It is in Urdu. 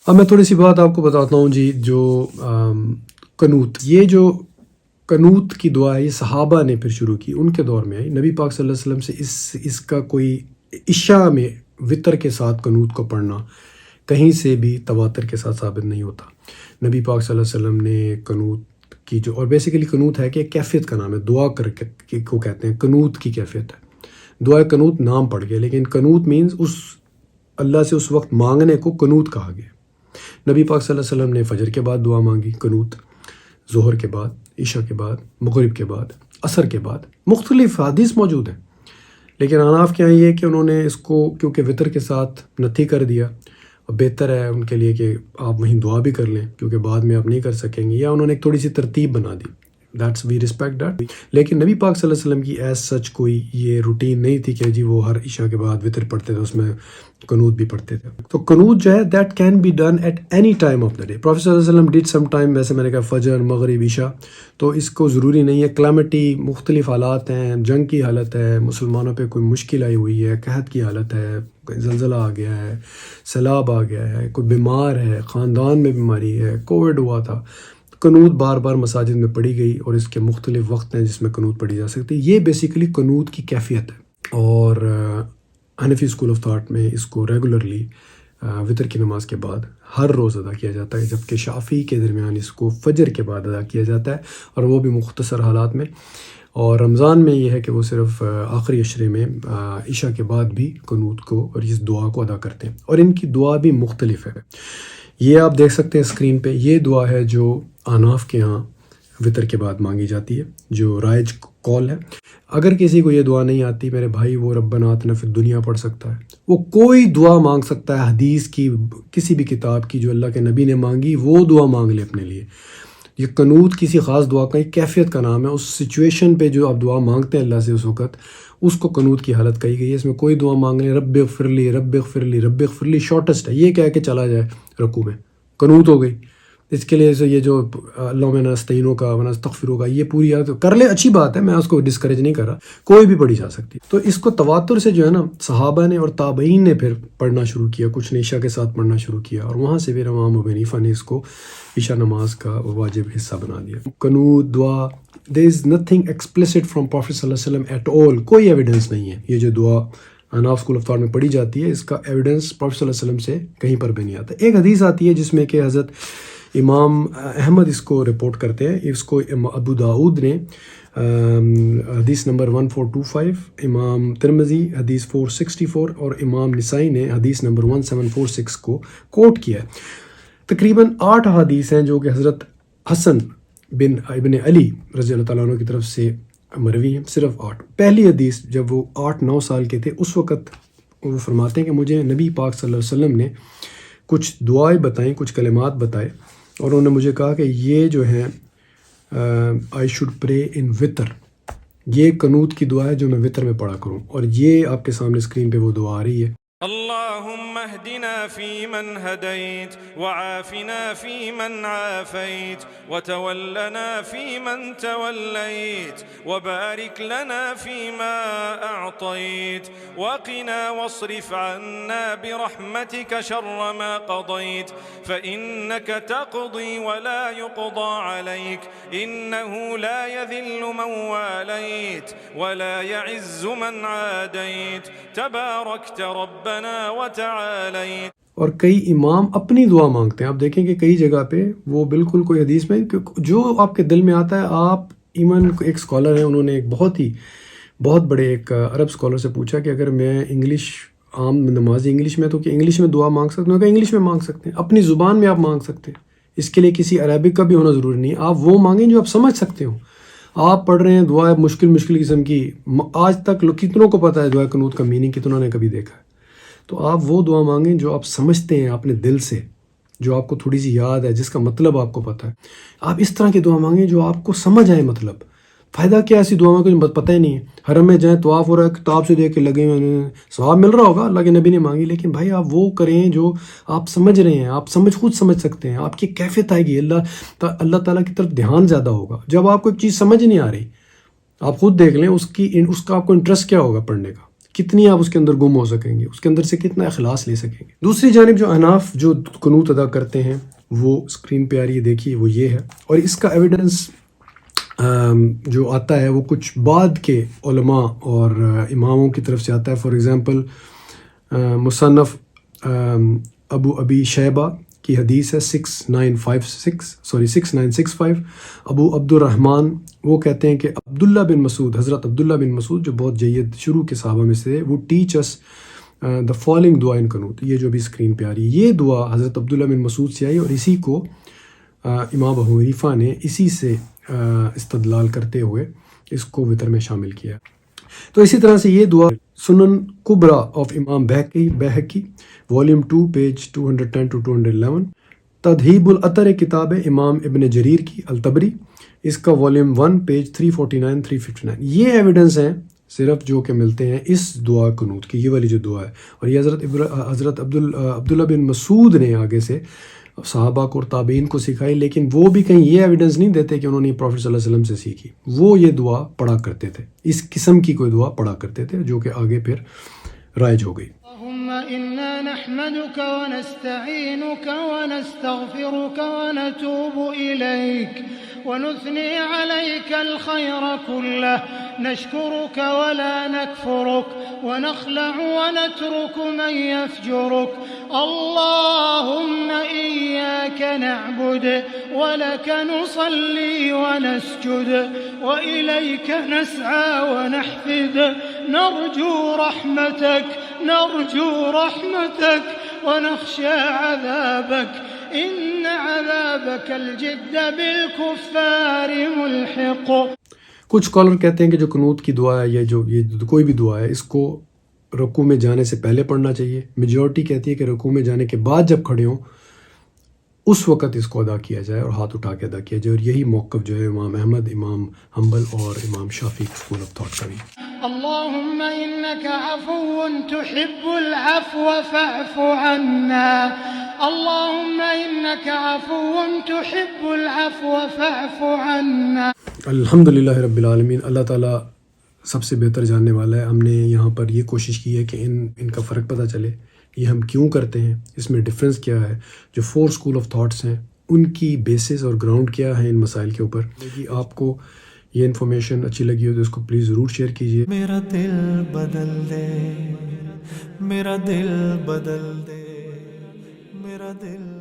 اب میں تھوڑی سی بات آپ کو بتاتا ہوں جی. جو قنوت، یہ جو قنوت کی دعا ہے یہ صحابہ نے پھر شروع کی، ان کے دور میں آئی. نبی پاک صلی اللہ علیہ وسلم سے اس کا کوئی عشاء میں وطر کے ساتھ قنوت کو پڑھنا کہیں سے بھی تواتر کے ساتھ ثابت نہیں ہوتا. نبی پاک صلی اللہ علیہ وسلم نے قنوت کی جو، اور بیسیکلی قنوت ہے کہ کیفیت کا نام ہے، دعا کر کے کو کہتے ہیں، قنوت کی کیفیت ہے. دعا قنوت نام پڑ گیا، لیکن قنوت مینز اس اللہ سے اس وقت مانگنے کو قنوت کہا گیا. نبی پاک صلی اللہ علیہ وسلم نے فجر کے بعد دعا مانگی قنوت، ظہر کے بعد، عشاء کے بعد، مغرب کے بعد، عصر کے بعد. مختلف حدیث موجود ہیں، لیکن حناف کے یہاں یہ کہ انہوں نے اس کو کیونکہ وطر کے ساتھ نتھی کر دیا، اور بہتر ہے ان کے لیے کہ آپ وہیں دعا بھی کر لیں کیونکہ بعد میں آپ نہیں کر سکیں گے، یا انہوں نے ایک تھوڑی سی ترتیب بنا دی. That's we respect that. لیکن نبی پاک صلی اللہ علیہ وسلم کی ایز سچ کوئی یہ روٹین نہیں تھی کہ جی وہ ہر عشاء کے بعد وطر پڑھتے تھے، اس میں قنوت بھی پڑھتے تھے. تو قنوت جو ہے that can be done at any time of the day. Prophet صلی اللہ علیہ وسلم ڈیڈ سم ٹائم، ویسے میں نے کہا فجر، مغرب، عشاء، تو اس کو ضروری نہیں ہے. کلیمٹی، مختلف حالات ہیں، جنگ کی حالت ہے، مسلمانوں پہ کوئی مشکل آئی ہوئی ہے، قحط کی حالت ہے، زلزلہ آ گیا ہے، سیلاب آ گیا ہے، کوئی بیمار ہے، خاندان میں بیماری ہے، کووڈ ہوا تھا، قنوت بار بار مساجد میں پڑھی گئی، اور اس کے مختلف وقت ہیں جس میں قنوت پڑھی جا سکتی ہے. یہ بیسیکلی قنوت کی کیفیت ہے. اور حنفی اسکول آف تھاٹ میں اس کو ریگولرلی وطر کی نماز کے بعد ہر روز ادا کیا جاتا ہے، جبکہ شافعی کے درمیان اس کو فجر کے بعد ادا کیا جاتا ہے، اور وہ بھی مختصر حالات میں. اور رمضان میں یہ ہے کہ وہ صرف آخری عشرے میں عشاء کے بعد بھی قنوت کو اور اس دعا کو ادا کرتے ہیں، اور ان کی دعا بھی مختلف ہے. یہ آپ دیکھ سکتے ہیں اسکرین پہ، یہ دعا ہے جو احناف کے ہاں وطر کے بعد مانگی جاتی ہے، جو رائج کال ہے. اگر کسی کو یہ دعا نہیں آتی میرے بھائی، وہ ربنا آتنا فی الدنیا پڑھ سکتا ہے، وہ کوئی دعا مانگ سکتا ہے حدیث کی، کسی بھی کتاب کی جو اللہ کے نبی نے مانگی وہ دعا مانگ لے اپنے لیے. یہ قنوت کسی خاص دعا کا ایک کیفیت کا نام ہے. اس سچویشن پہ جو آپ دعا مانگتے ہیں اللہ سے اس وقت، اس کو قنوت کی حالت کہی گئی ہے. اس میں کوئی دعا مانگنے رب اغفر لی، رب اغفر لی، رب اغفر لی شارٹسٹ ہے، یہ کہہ کے چلا جائے رکوع میں، قنوت ہو گئی. اس کے لیے یہ جو اللہم نستعینو کا ونستغفرو کا یہ پوری یاد کر لے، اچھی بات ہے، میں اس کو ڈسکریج نہیں کر رہا، کوئی بھی پڑھی جا سکتی. تو اس کو تواتر سے جو ہے نا صحابہ نے اور تابعین نے پھر پڑھنا شروع کیا، کچھ نے عشاء کے ساتھ پڑھنا شروع کیا، اور وہاں سے پھر امام ابو حنیفہ نے اس کو عشاء نماز کا واجب حصہ بنا دیا. قنوت دعا، there is nothing explicit from Prophet صلی اللہ علیہ وسلم at all، کوئی ایویڈنس نہیں ہے. یہ جو دعا حناف اسکول آف تھاٹ میں پڑھی جاتی ہے، اس کا ایویڈنس پروفیٹ صلی اللہ علیہ وسلم سے کہیں پر بھی نہیں آتا. ایک حدیث آتی ہے جس میں کہ حضرت امام احمد اس کو رپورٹ کرتے ہیں، اس کو ابو داؤد نے حدیث نمبر 1425، امام ترمذی حدیث 464، اور امام نسائی نے حدیث نمبر 1746 کو کوٹ کیا ہے. تقریباً 8 حدیث ہیں جو کہ حضرت حسن بن ابن علی رضی اللہ تعالیٰ عنہ کی طرف سے مروی ہیں، صرف 8. پہلی حدیث جب وہ 8-9 سال کے تھے اس وقت وہ فرماتے ہیں کہ مجھے نبی پاک صلی اللہ علیہ وسلم نے کچھ دعائیں بتائیں، کچھ کلمات بتائے، اور انہوں نے مجھے کہا کہ یہ جو ہیں آئی شوڈ پرے ان وطر، یہ قنوت کی دعا ہے جو میں وطر میں پڑھا کروں. اور یہ آپ کے سامنے اسکرین پہ وہ دعا آ رہی ہے. اللهم اهدنا فيمن هديت، وعافنا فيمن عافيت، وتولنا فيمن توليت، وبارك لنا فيما أعطيت، وقنا واصرف عنا برحمتك شر ما قضيت، فإنك تقضي ولا يقضى عليك، إنه لا يذل من واليت ولا يعز من عاديت، تباركت رب. اور کئی امام اپنی دعا مانگتے ہیں. آپ دیکھیں کہ کئی جگہ پہ وہ بالکل کوئی حدیث میں جو آپ کے دل میں آتا ہے. آپ ایون ایک اسکالر ہیں، انہوں نے ایک بہت بڑے ایک عرب اسکالر سے پوچھا کہ اگر میں انگلش، عام نمازی انگلش میں، تو کہ انگلش میں دعا مانگ سکتے ہیں؟ کہ انگلش میں مانگ سکتے ہیں، اپنی زبان میں آپ مانگ سکتے ہیں، اس کے لیے کسی عربک کا بھی ہونا ضروری نہیں. آپ وہ مانگیں جو آپ سمجھ سکتے ہو. آپ پڑھ رہے ہیں دعا مشکل قسم کی، آج تک کتنوں کو پتہ ہے دعا قنوت کا میننگ، کتنوں نے کبھی دیکھا ہے؟ تو آپ وہ دعا مانگیں جو آپ سمجھتے ہیں اپنے دل سے، جو آپ کو تھوڑی سی یاد ہے، جس کا مطلب آپ کو پتہ ہے. آپ اس طرح کی دعا مانگیں جو آپ کو سمجھ آئے مطلب. فائدہ کیا ایسی دعا میں کچھ پتہ ہی نہیں ہے. حرم میں جائیں، طواف ہو رہا ہے، کتاب سے دیکھ کے لگے ہوئے، ثواب مل رہا ہوگا، اللہ کے نبی نے مانگی، لیکن بھائی آپ وہ کریں جو آپ سمجھ رہے ہیں، آپ خود سمجھ سکتے ہیں. آپ کی کیفیت آئے گی، اللہ تعالیٰ کی طرف دھیان زیادہ ہوگا. جب آپ کو ایک چیز سمجھ نہیں آ رہی، آپ خود دیکھ لیں اس کا آپ کو انٹرسٹ کیا ہوگا پڑھنے کا، کتنی آپ اس کے اندر گم ہو سکیں گے، اس کے اندر سے کتنا اخلاص لے سکیں گے. دوسری جانب جو احناف جو قنوت ادا کرتے ہیں وہ اسکرین پہ آ رہی ہے، دیکھیے وہ یہ ہے. اور اس کا ایویڈنس جو آتا ہے وہ کچھ بعد کے علماء اور اماموں کی طرف سے آتا ہے. فار ایگزامپل مصنف ابو ابی شیبہ کی حدیث ہے 6965. ابو عبد الرحمن وہ کہتے ہیں کہ عبداللہ بن مسعود، حضرت عبداللہ بن مسعود جو بہت جید شروع کے صحابہ میں سے وہ ٹیچ اس دا فالوئنگ دعا ان قنوت. یہ جو بھی اسکرین پہ آ رہی ہے یہ دعا حضرت عبداللہ بن مسعود سے آئی، اور اسی کو امام ابو حنیفہ نے اسی سے استدلال کرتے ہوئے اس کو وتر میں شامل کیا. تو اسی طرح سے یہ دعا سنن کبرا آف امام بہقی والیوم 2 پیج 210 to 211، تدہیب العطر کتاب امام ابن جریر کی الطبری، اس کا والیوم 1 پیج 349 359. یہ ایویڈنس ہیں صرف جو کہ ملتے ہیں اس دعا قنوت کی، یہ والی جو دعا ہے. اور یہ حضرت عبداللہ بن مسعود نے آگے سے صحابہ کو اور تابعین کو سکھائی، لیکن وہ بھی کہیں یہ ایویڈنس نہیں دیتے کہ انہوں نے پروفیٹ صلی اللہ علیہ وسلم سے سیکھی. وہ یہ دعا پڑھا کرتے تھے، اس قسم کی کوئی دعا پڑھا کرتے تھے جو کہ آگے پھر رائج ہو گئی. اللهم إنا نحمدك ونستعينك ونستغفرك ونتوب إليك ونثني عليك الخير كله، نشكرك ولا نكفرك ونخلع ونترك من يفجرك. اللهم إياك نعبد ولك نصلي ونسجد وإليك نسعى ونحفد، نرجو رحمتك ونخشى عذابك، إن عذابك الجد بالكفار ملحق. کچھ اسکالر کہتے ہیں کہ جو قنوت کی دعا ہے، یہ کوئی بھی دعا ہے، اس کو رکوع میں جانے سے پہلے پڑھنا چاہیے. میجورٹی کہتی ہے کہ رکوع میں جانے کے بعد جب کھڑے ہوں اس وقت اس کو ادا کیا جائے اور ہاتھ اٹھا کے ادا کیا جائے. اور یہی موقف جو ہے امام احمد، امام حنبل اور امام شافعی اسکول آف تھاٹ کا بھی. اللهم إنك عفو تحب العفو فاعف عنا، اللهم إنك عفو تحب العفو فاعف عنا. الحمدللہ رب العالمین. اللہ تعالیٰ سب سے بہتر جاننے والا ہے. ہم نے یہاں پر یہ کوشش کی ہے کہ ان کا فرق پتہ چلے، یہ ہم کیوں کرتے ہیں، اس میں ڈفرینس کیا ہے، جو 4 اسکول آف تھاٹس ہیں ان کی بیسس اور گراؤنڈ کیا ہے ان مسائل کے اوپر. آپ کو یہ انفارمیشن اچھی لگی ہو تو اس کو پلیز ضرور شیئر کیجیے. میرا دل بدل دے، میرا دل بدل دے، میرا دل